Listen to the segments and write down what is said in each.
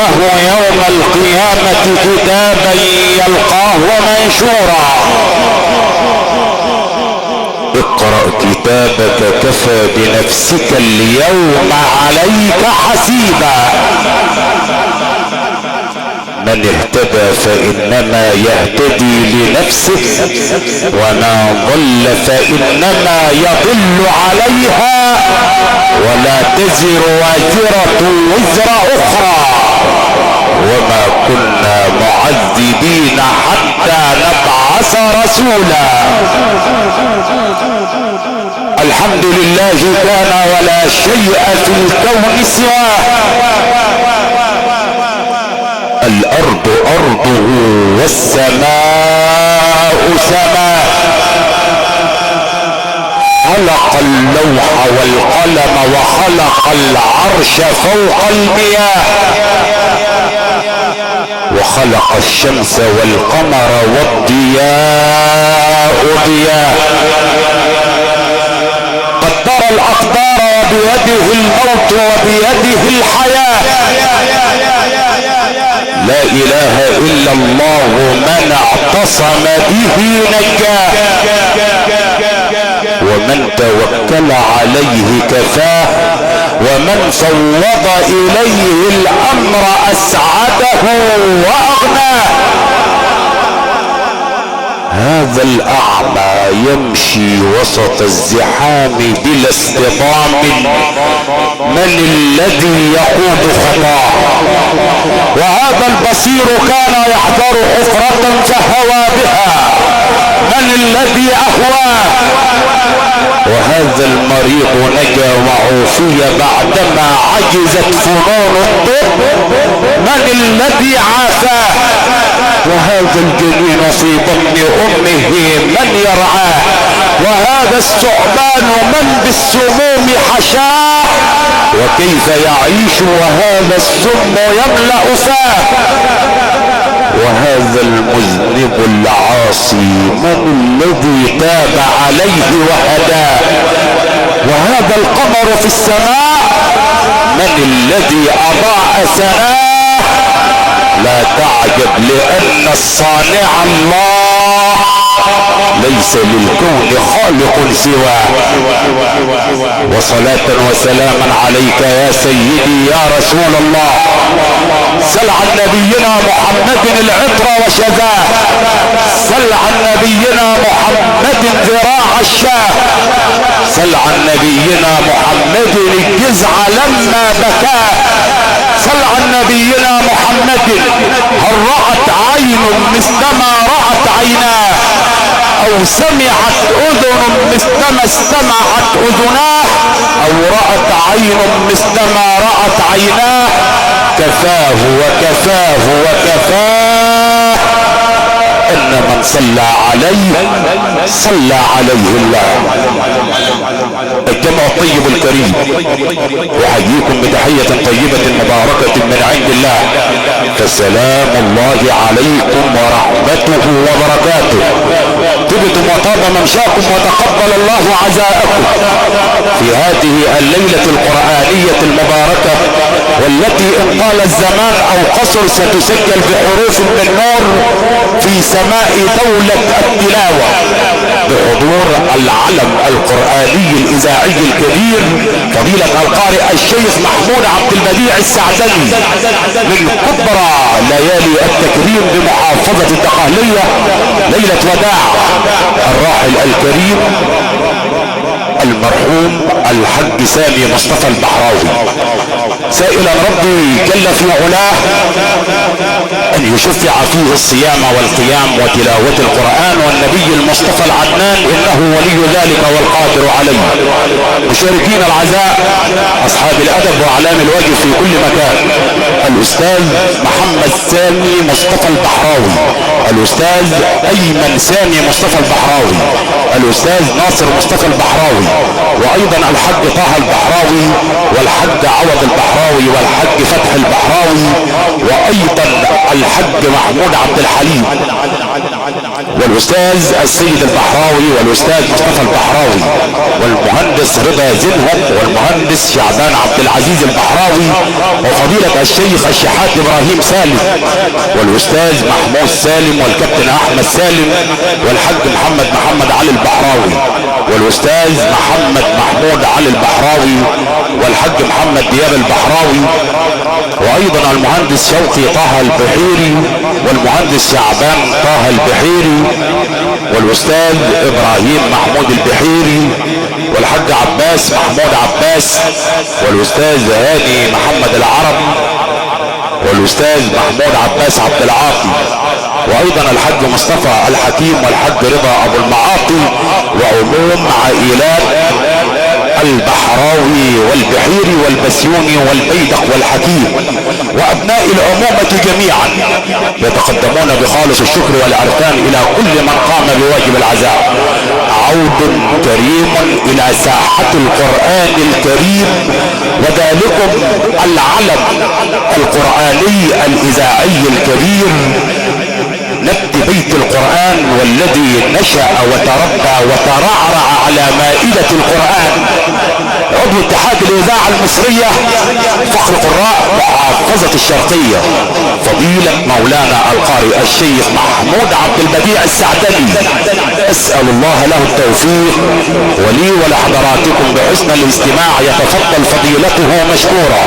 له يوم القيامة كتابا يلقاه منشورا. اقرأ كتابك كفى بنفسك اليوم عليك حسيبا. من اهتدى فإنما يهتدي لنفسه ومن ضل فإنما يضل عليها ولا تزر وازرة وزر أخرى وما كنا معذبين حتى نبعث رسولا. الحمد لله كان ولا شيء في الكون سواه. الأرض أرضه والسماء سماه. خلق اللوح والقلم وخلق العرش فوق المياه وخلق الشمس والقمر والضياء ضياء. قدر الأقدار وبيده الموت وبيده الحياة. لا إله إلا الله من اعتصم به نجاه ومن توكل عليه كفاه ومن فوض إليه الأمر أسعده وأغناه. هذا الأعمى يمشي وسط الزحام بلا اصطدام. من الذي يقود خطاه؟ وهذا البصير كان يحضر حفرة فهوى بها. من الذي أهواه؟ وهذا المريض نجا وعوفي بعدما عجزت فنون الطب. من الذي عافاه؟ وهذا الجنين في بطن امه من يرعاه؟ وهذا الثعبان من بالسموم حشاه؟ وكيف يعيش وهذا السم يملأ فاه؟ وهذا المذنب العاصي من الذي تاب عليه وهداه؟ وهذا القمر في السماء من الذي أضاء سناه؟ لا تعجب لأن الصانع الله ليس للكون خالق سواه. وصلاة وسلاما عليك يا سيدي يا رسول الله. سل عن نبينا محمد العطر وشذاه. سل عن نبينا محمد ذراع الشاه. سل عن نبينا محمد الجزع لما بكاه. سل عن نبينا محمد هل رأت عين مثلما رأت عيناه او سمعت اذن مثلما استمعت اذناه او رأت عين مثلما رأت عيناه. كفاه وكفاه وكفاه ان من صلى عليه صلى عليه الله. الجمع الطيب الكريم احييكم بتحية طيبة مباركة من عند الله. فسلام الله عليكم ورحمته وبركاته. طبتم وطاب ممشاكم وتقبل الله عزاءكم في هذه الليلة القرآنية المباركة والتي ان طال الزمان او قصر ستسجل بحروف من نور في سماء دولة التلاوة بحضور العلم القرآني الإذاعي الكبير فضيلة القارئ الشيخ محمود عبد البديع السعدني من كبرى ليالي التكريم بمحافظة الدقهلية. ليلة وداع الراحل الكريم المرحوم الحج سامي مصطفى البحراوي. سائلا ربي جل في علاه ان يشفع فيه الصيام والقيام وتلاوة القرآن والنبي المصطفى العدنان انه ولي ذلك والقادر عليه. مشاركين العزاء اصحاب الادب واعلام الواجب في كل مكان. الاستاذ محمد سامي مصطفى البحراوي، الاستاذ ايمن سامي مصطفى البحراوي، الاستاذ ناصر مصطفى البحراوي، وايضا الحج طه البحراوي والحج عوض البحراوي والحج فتح البحراوي وايضا الحج محمود عبد الحليم. والاستاذ السيد البحراوي والاستاذ مصطفى البحراوي والمهندس رضا زينهم والمهندس شعبان عبد العزيز البحراوي وفضيلة الشيخ الشحات ابراهيم سالم والاستاذ محمود سالم والكابتن احمد سالم والحاج محمد علي البحراوي والاستاذ محمود علي البحراوي والحاج محمد دياب البحراوي وايضا المهندس شوقي طه البحيري والمهندس شعبان طه البحيري والاستاذ ابراهيم محمود البحيري والحاج عباس محمود عباس والاستاذ هاني محمد العرب والاستاذ محمود عباس عبد العاطي وايضا الحاج مصطفى الحكيم والحاج رضا ابو المعاطي وعموم عائلات البحراوي والبحيري والبسيوني والبيدق والحكيم وابناء العمومة جميعا يتقدمون بخالص الشكر والعرفان الى كل من قام بواجب العزاء. عود كريم الى ساحة القرآن الكريم وذلكم العلم القرآني الاذاعي الكبير نبت بيت القرآن والذي نشأ وتربى وترعرع على مائدة القرآن عضو اتحاد الاذاعة المصرية فخر قراء محافظة الشرقية فضيلة مولانا القارئ الشيخ محمود عبد البديع السعدني اسأل الله له التوفيق ولي ولحضراتكم بحسن الاستماع يتفضل فضيلته مشكورا.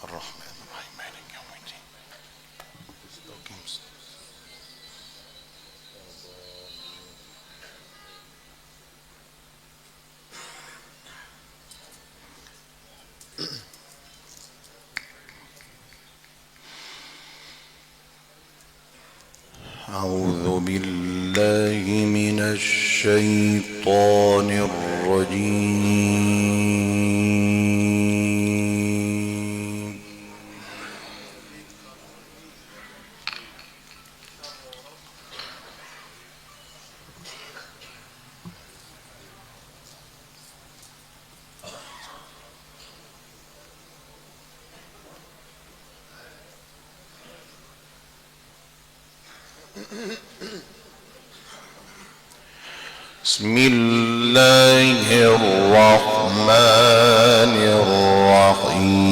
الرحمن الرحيم مالك يوم الدين. أعوذ بالله من الشيطان الرجيم. بسم الله الرحمن الرحيم.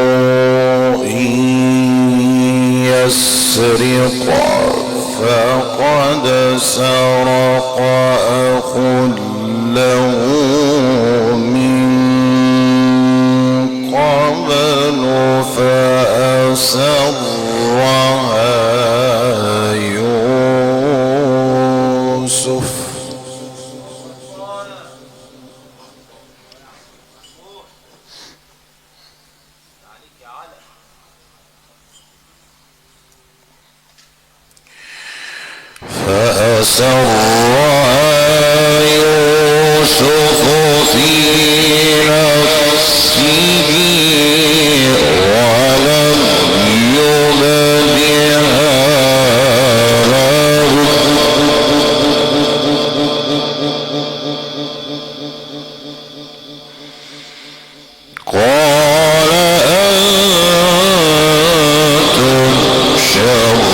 قالوا إن يسرق فقد سرق أخ له من قبل فأسرها يوسف في نفسه ولم يبدها له قال أنتم شر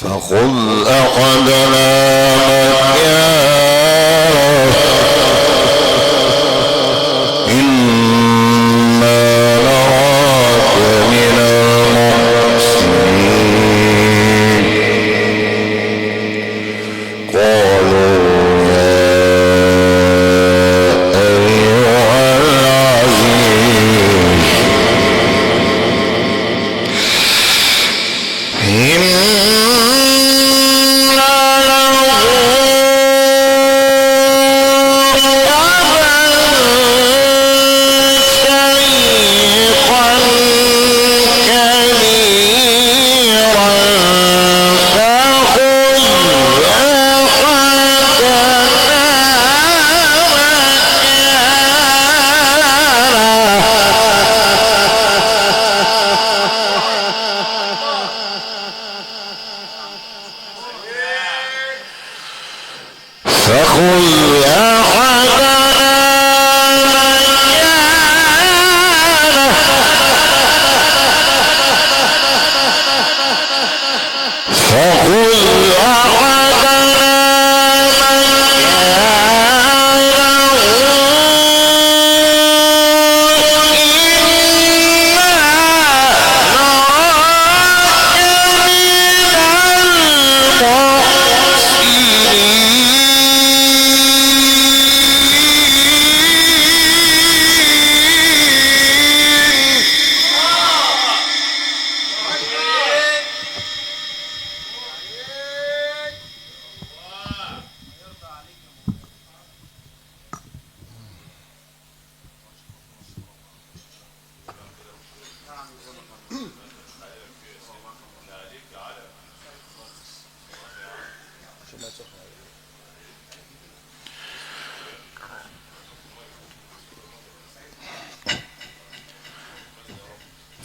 فخذ أحدنا مكانه إنا نراك من المحسنين قالوا يا أيها العزيز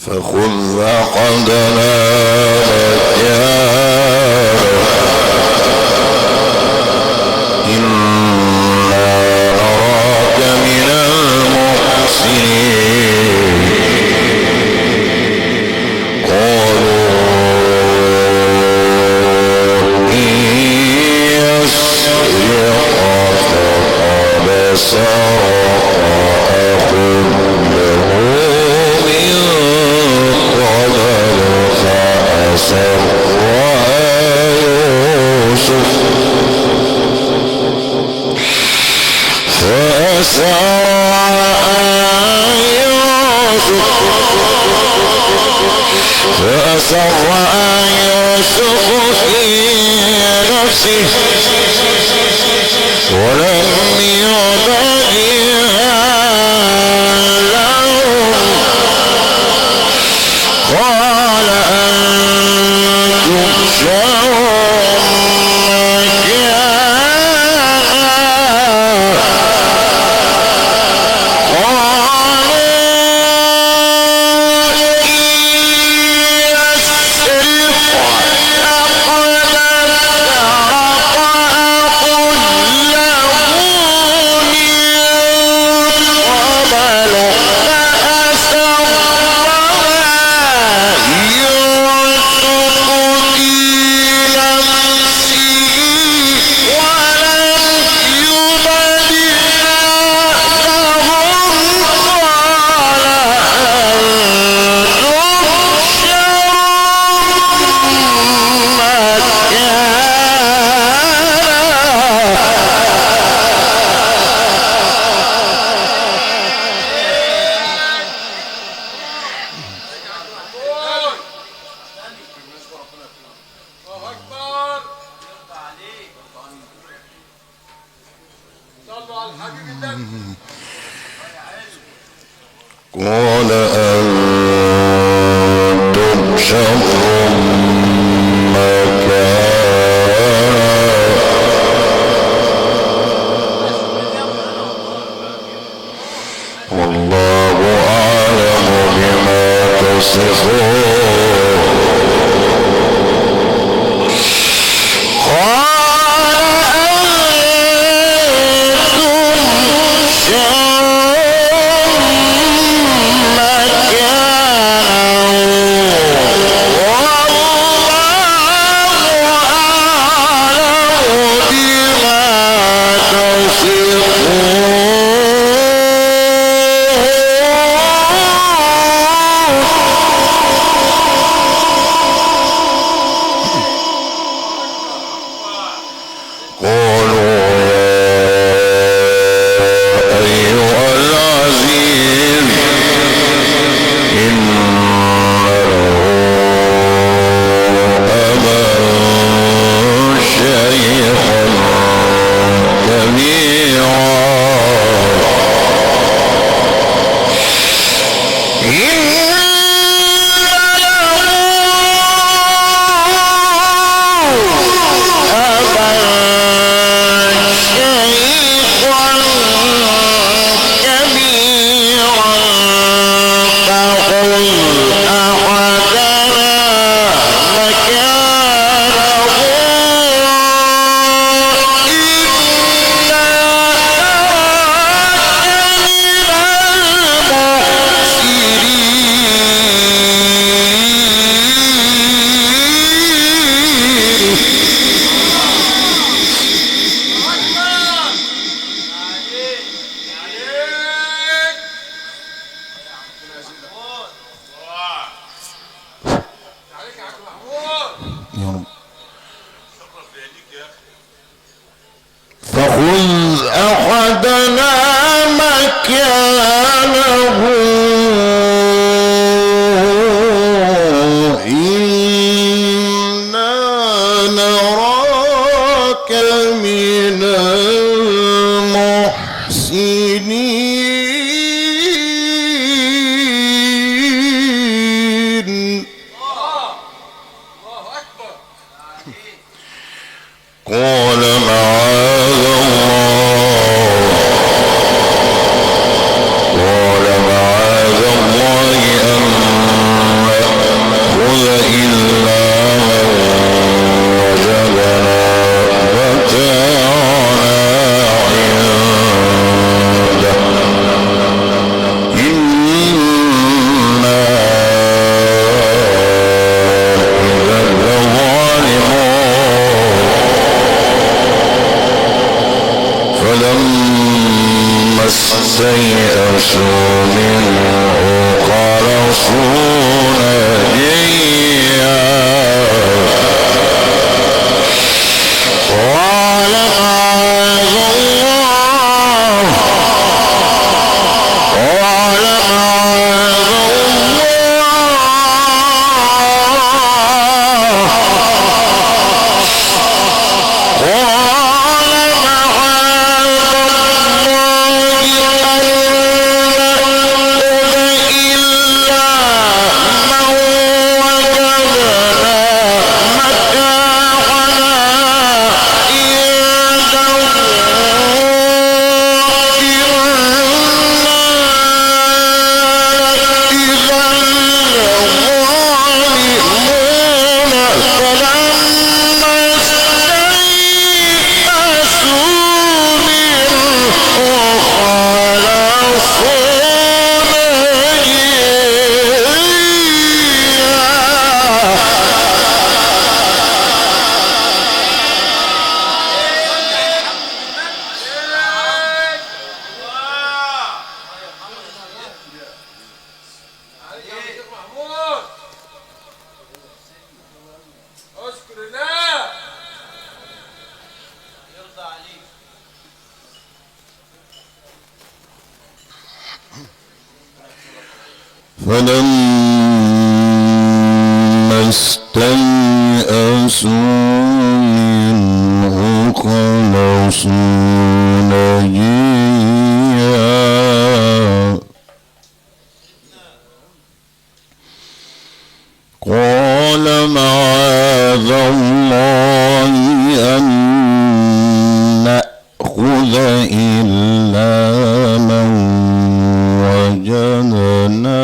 فخذ أحدنا مكانه إنا نراك من المحسنين قالوا إن يسرق فقد سرق أخ له من قبل فأسرها يوسف فأسرها يوسف في نفسه ولم يبدها لهم قال أنتم شر قال أنتم شر والله أعلم بما تصفون فخذ أحدنا مكانه إنا نراك من المحسنين قال معاذ الله أن فلما استيئسوا منه خلصوا نجيا قال معاذ الله أن نأخذ إلا من وجدنا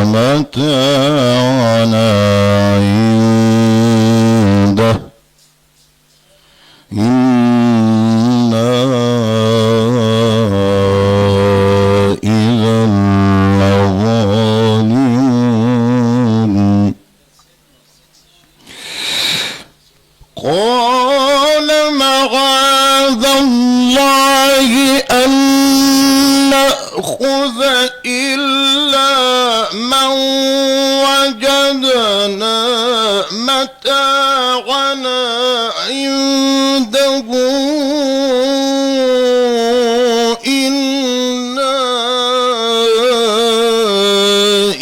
متاعنا عنده إنا إذا لظالمون قال معاذ الله أن نأخذ إلا من وجدنا متاعنا عنده إنا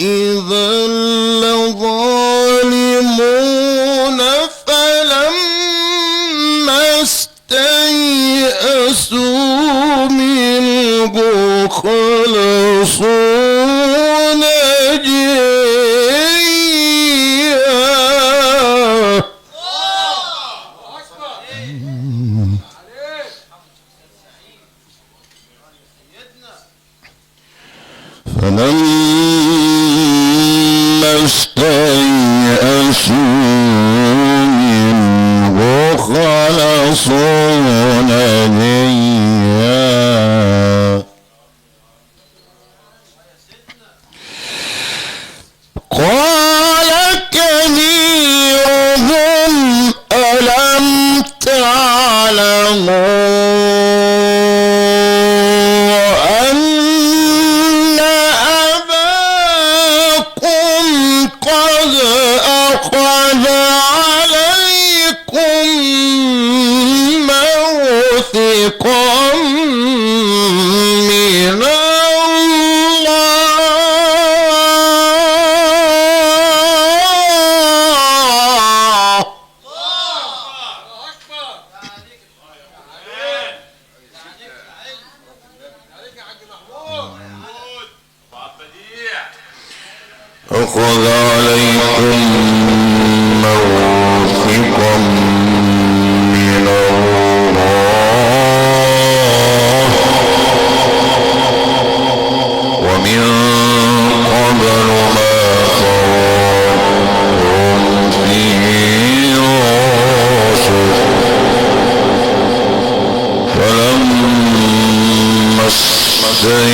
إذا لظالمون فلما استيئسوا منه خلصوا نجيا فلما استيئسوا منه خلصوا نجيا قال كبيرهم ألم تعلموا أن أباكم قد أخذ عليكم موثقا من أخذ عليكم موثقا من الله ومن قبل ما فرطتم في يوسف فلما استيئسوا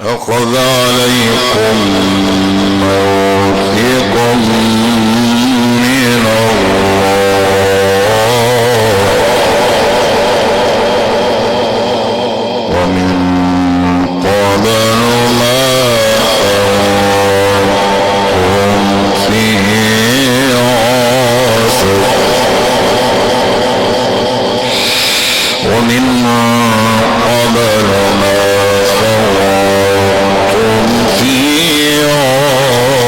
أخذ عليكم موثقا من الله ومن قبل ما فرطتم في يوسف ومن قبل ما فرطتم في يوسف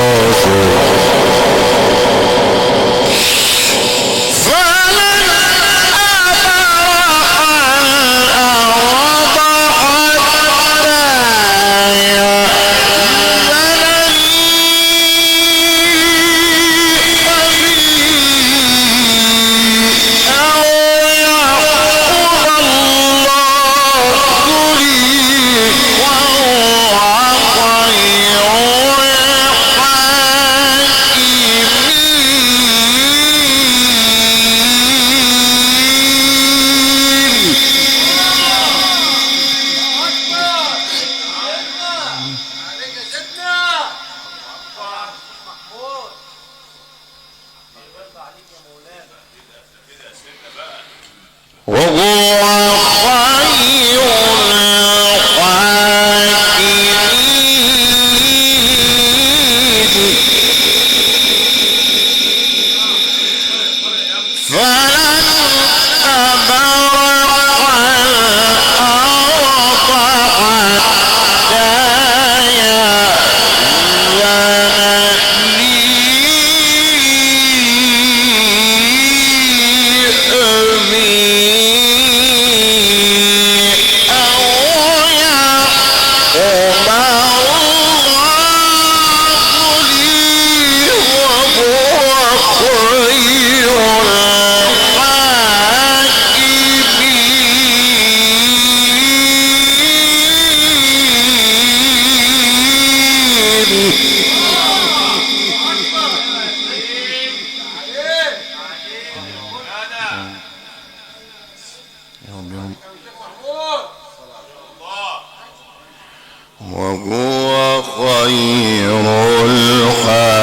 وهو خير الحاكمين فلن أبرح الأرض حتى وهو خير الحاكمين.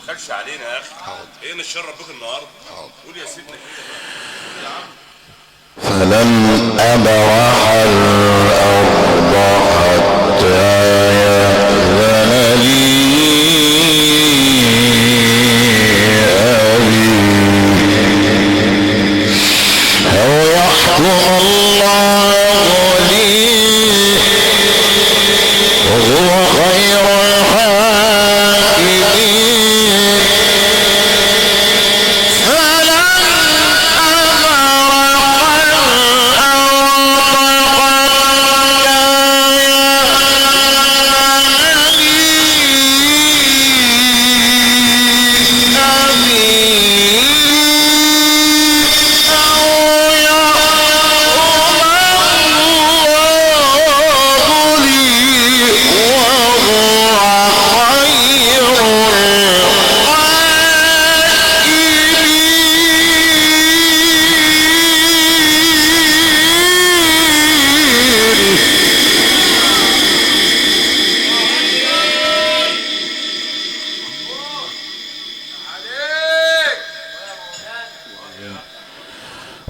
خدش علينا يا اخي. ايه نشرب بك النهارده؟ قول يا سيدنا كده. فلن أبرح الأرض حتى يأذن لي أبي أو يحكم الله لي وهو خير الحاكمين. فلن أبرح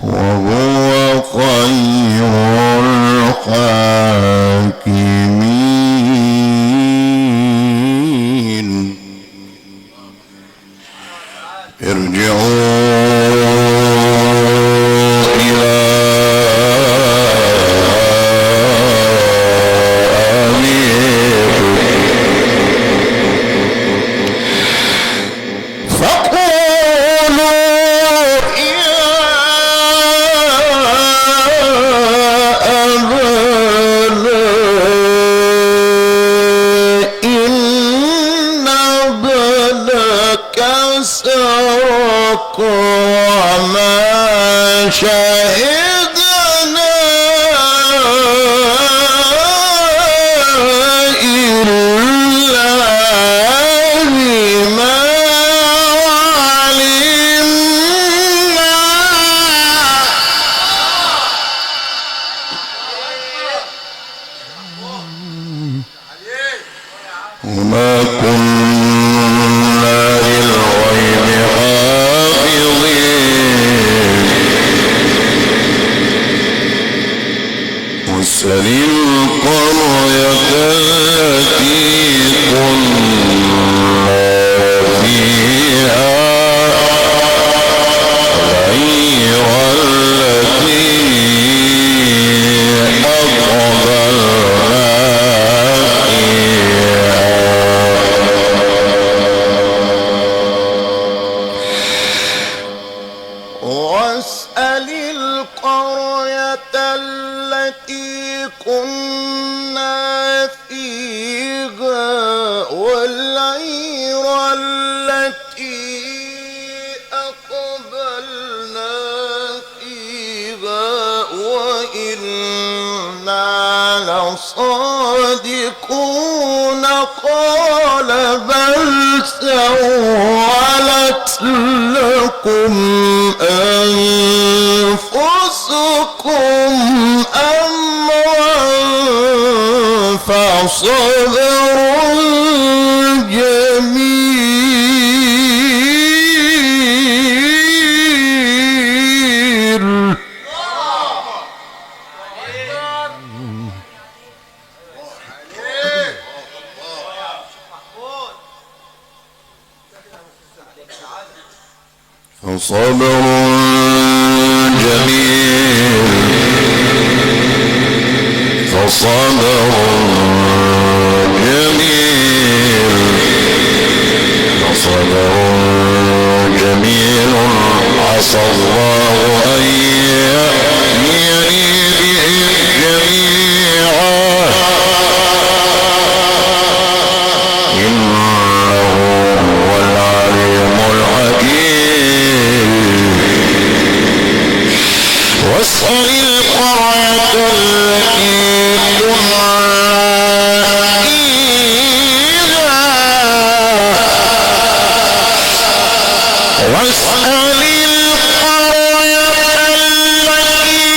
وهو خير الحاكمين. ارجعوا إلى أبيكم فقولوا سرق وما شهدنا إلا بما علمنا وما كنا للغيب حافظين واسأل القرية التي كنا فيها غير التي أقبلنا واسأل القرية التي كنا فيها والعير التي أقبلنا فيها وإنا لصادقون قال بل سولت لكم أنفسكم أمرا فصبر جميل فصبر جميل فصبر جميل فصبر جميل عسى الله أن يأتيني بهم جميعا إنه هو العليم الحكيم واسأل القرية التي واسأل القرية التي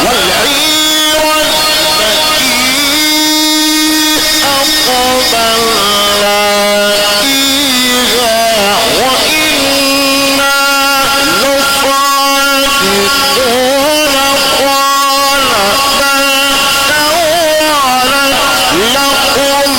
والعير التي أقبلنا فيها وإنا لصادقون قال بل سولت لكم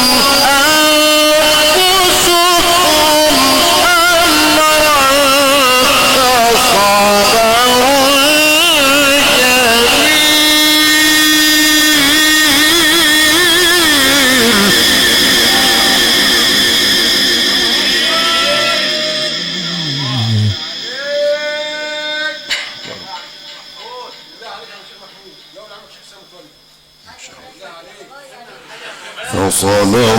فصبر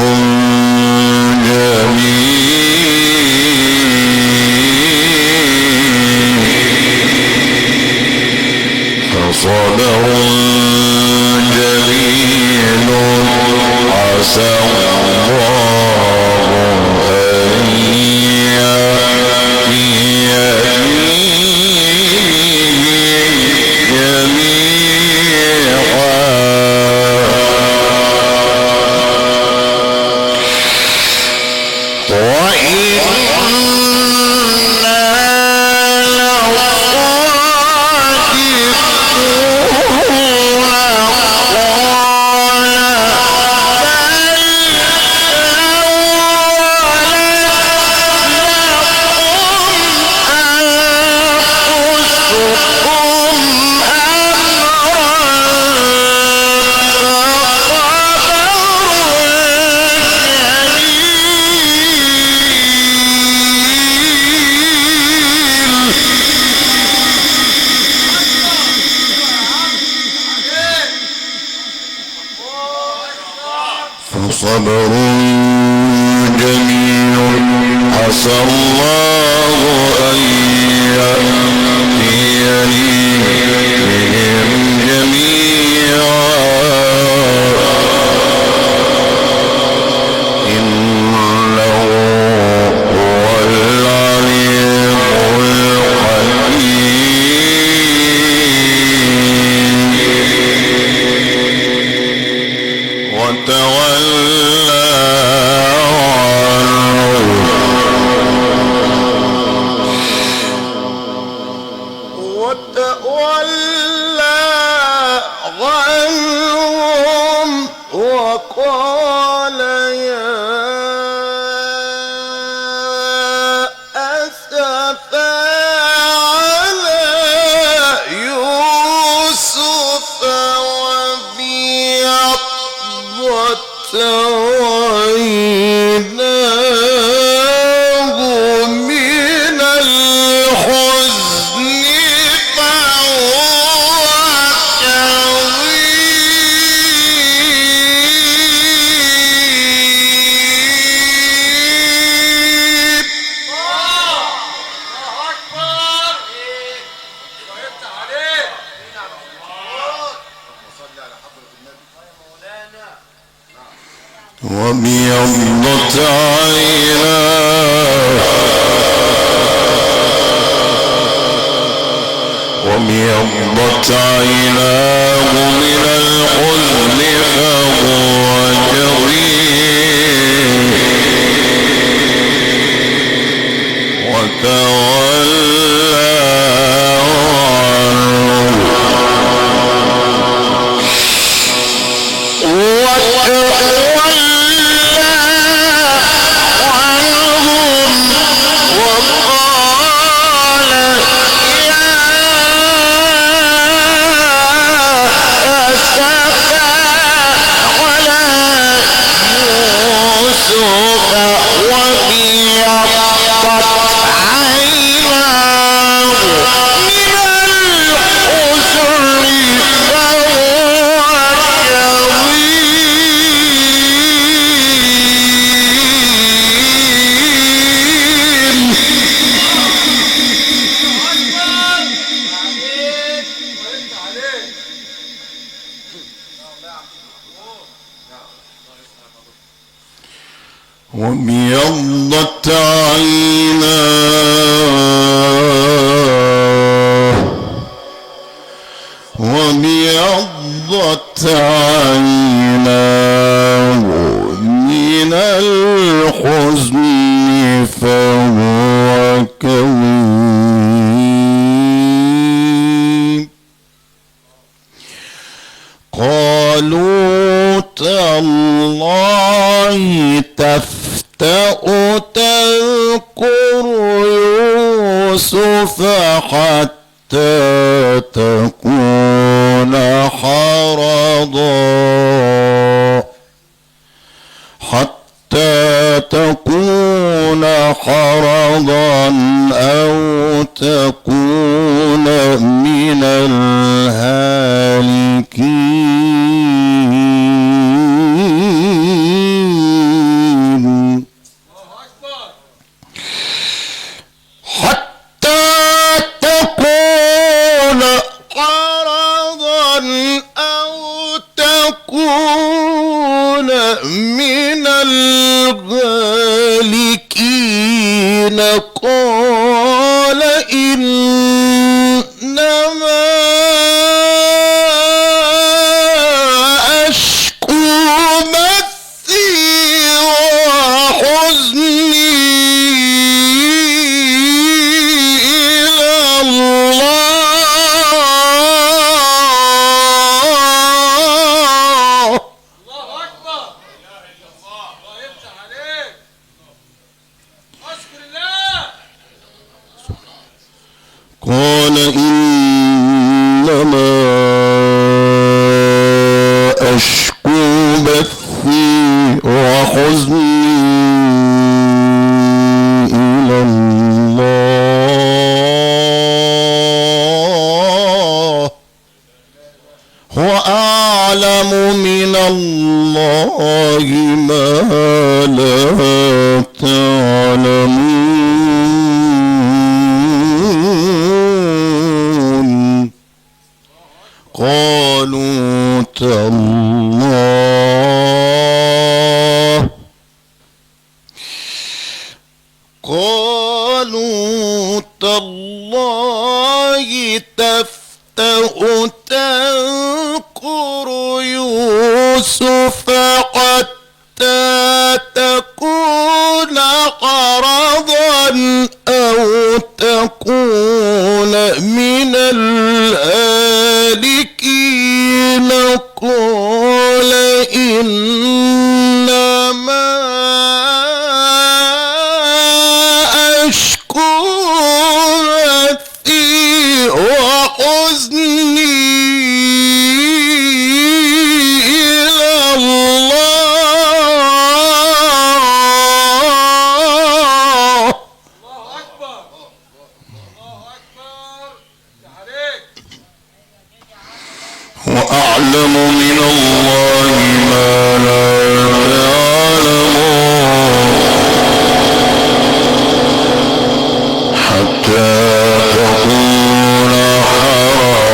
جميل فصبر جميل عسى الله أن صبر جميل عسى الله أن يأتيني بهم جميعا إنه هو العليم الحكيم وتولى عنهم وقال يا أسفا على يوسف وابيضت عيناه من الحزن وابيضت عيناه وابيضت عيناه وابيضت عيناه وابيضت عيناه من الحزن فهو كظيم قالوا تالله تفتأ تذكر يوسف حتى تكون حرضا أو تكون من الهالكين حتى تكون حرضا أو تكون من الهالكين قال إنما أشكو بثي وحزني إلى الله. الله أكبر. لا إله إلا الله. الله يفتح عليك. أشكر الله. قال إنما أشكو بثي وحزني إلى الله هو أعلم من الله ما لا تعلمون قالوا تالله تفتأ تذكر يوسف حتى تكون حرضا أو تكون من الهالكين قال إنما أشكو بثي وحزني إلى الله. الله أكبر. الله أكبر. يا عليك. وأعلم من الله ما لا تعلمون حتى تكون حرضا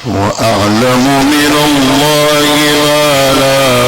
وأعلم من الله ما لا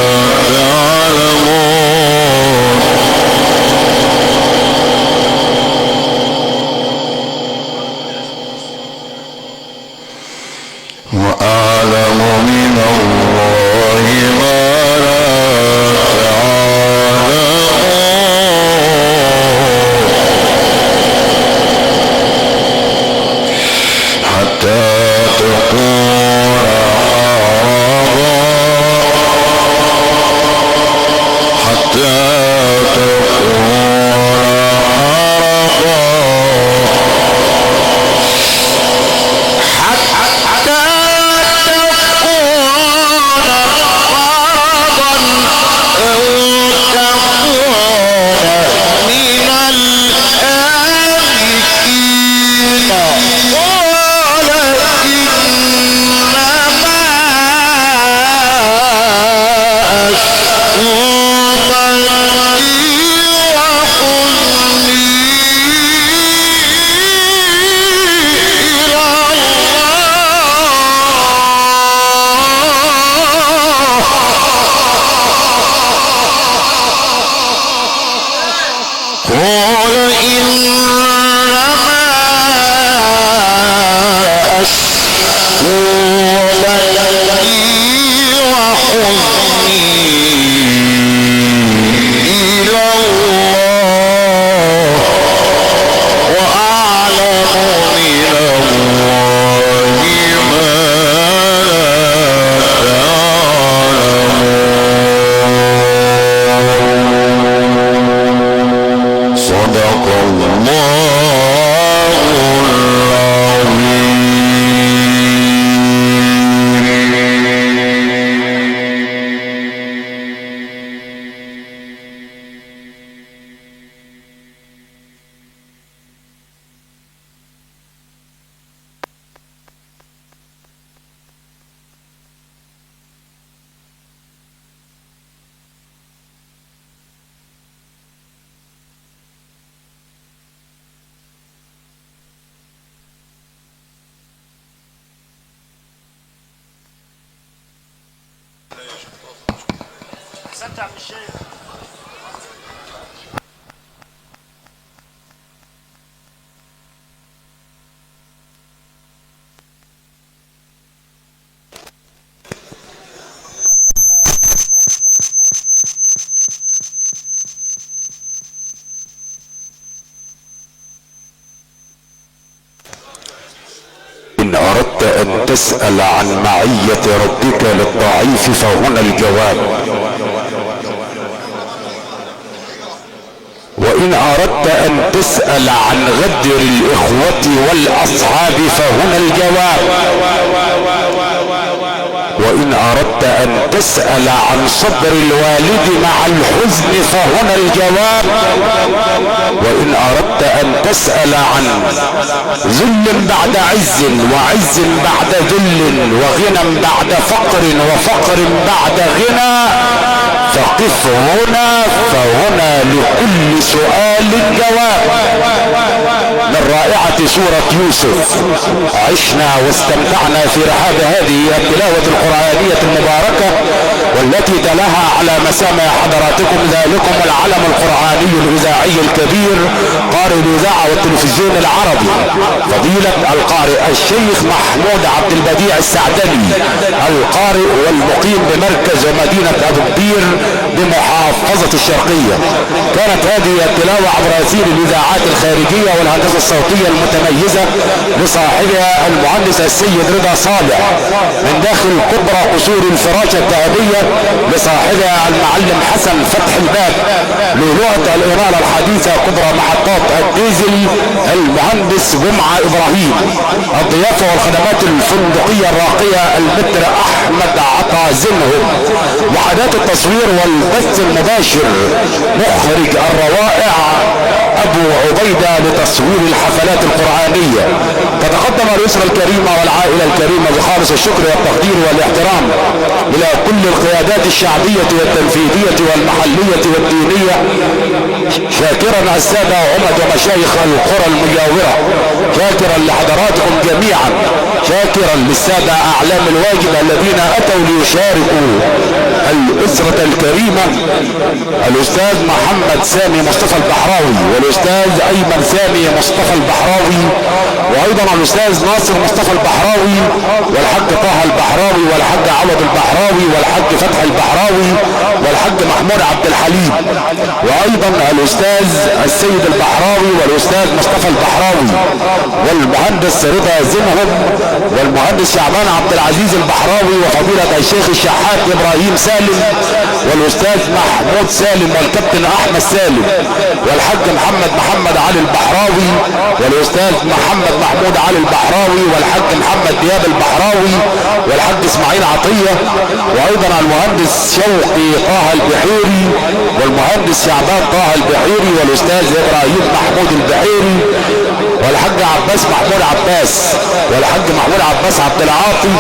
إن أردت أن تسأل عن معية ربك للضعيف فهنا الجواب، وإن أردت أن تسأل عن غدر الإخوة والأصحاب فهنا الجواب، وإن أردت أن تسأل عن صبر الوالد مع الحزن فهنا الجواب، وإن أردت أن تسأل عن ذل بعد عز وعز بعد ذل وغنى بعد فقر وفقر بعد غنى فقف هنا فهنا لكل سؤال جواب. من رائعة سورة يوسف عشنا واستمتعنا في رحاب هذه التلاوة القرآنية المباركة والتي تلاها على مسامع حضراتكم ذلكم العلم القرآني الإذاعي الكبير قارئ الإذاعة والتلفزيون العربي فضيلة القارئ الشيخ محمود عبد البديع السعدني القارئ والمقيم بمركز ومدينة أبو كبير بمحافظة الشرقية. كانت هذه التلاوة عبر أثير الإذاعات الخارجية والهندسة الصوتية المتميزة لصاحبها المهندس السيد رضا صالح من داخل كبرى قصور الفراشة الذهبية لصاحبها المعلم حسن فتح الباب للغة الإنارة الحديثة كبرى محطات الديزل المهندس جمعة إبراهيم. الضيافة والخدمات الفندقية الراقية المتر أحمد عطا زنهم. وحدات التصوير والبث المباشر مخرج الروائع أبو عبيدة لتصوير الحفلات القرآنية. تتقدم الأسرة الكريمة والعائلة الكريمة بخالص الشكر والتقدير والاحترام إلى كل القيادات الشعبية والتنفيذية والمحلية والدينية شاكرا السادة وعمد ومشايخ القرى المجاورة شاكرا لحضراتكم جميعا شاكرا للسادة أعلام الواجب الذين أتوا ليشاركوا الأسرة الكريمة الأستاذ محمد سامي مصطفى البحراوي والأستاذ أيمن سامي مصطفى البحراوي وأيضا الأستاذ ناصر مصطفى البحراوي والحاج طه البحراوي والحاج عوض البحراوي والحاج فتح البحراوي والحاج محمود عبد الحليم وأيضا الأستاذ السيد البحراوي والأستاذ مصطفى البحراوي والمهندس رضا زنهم والمهندس شعبان عبد العزيز البحراوي وفضيلة الشيخ الشحات إبراهيم سالم والأستاذ محمود سالم والكابتن أحمد سالم والحاج محمد علي البحراوي والأستاذ محمود علي البحراوي والحاج محمد دياب البحراوي والحاج اسماعيل عطية وأيضا المهندس شوقي طه البحيري والمهندس شعبان طه البحيري والأستاذ إبراهيم محمود البحيري والحاج عباس محمود عباس والحاج محمود عباس عبد العاطي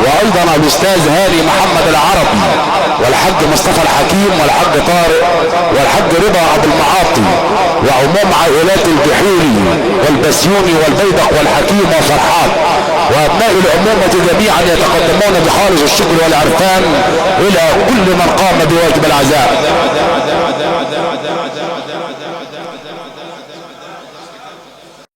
وأيضا الأستاذ هاني محمد العربي والحاج مصطفى الحكيم والحاج طارق والحاج رضا أبو المعاطي وعموم عائلات البحيري والبسيوني والبيدق والحكيم وفرحات وأبناء الأمومة جميعا يتقدمون بخالص الشكر والعرفان إلى كل من قام بواجب العزاء.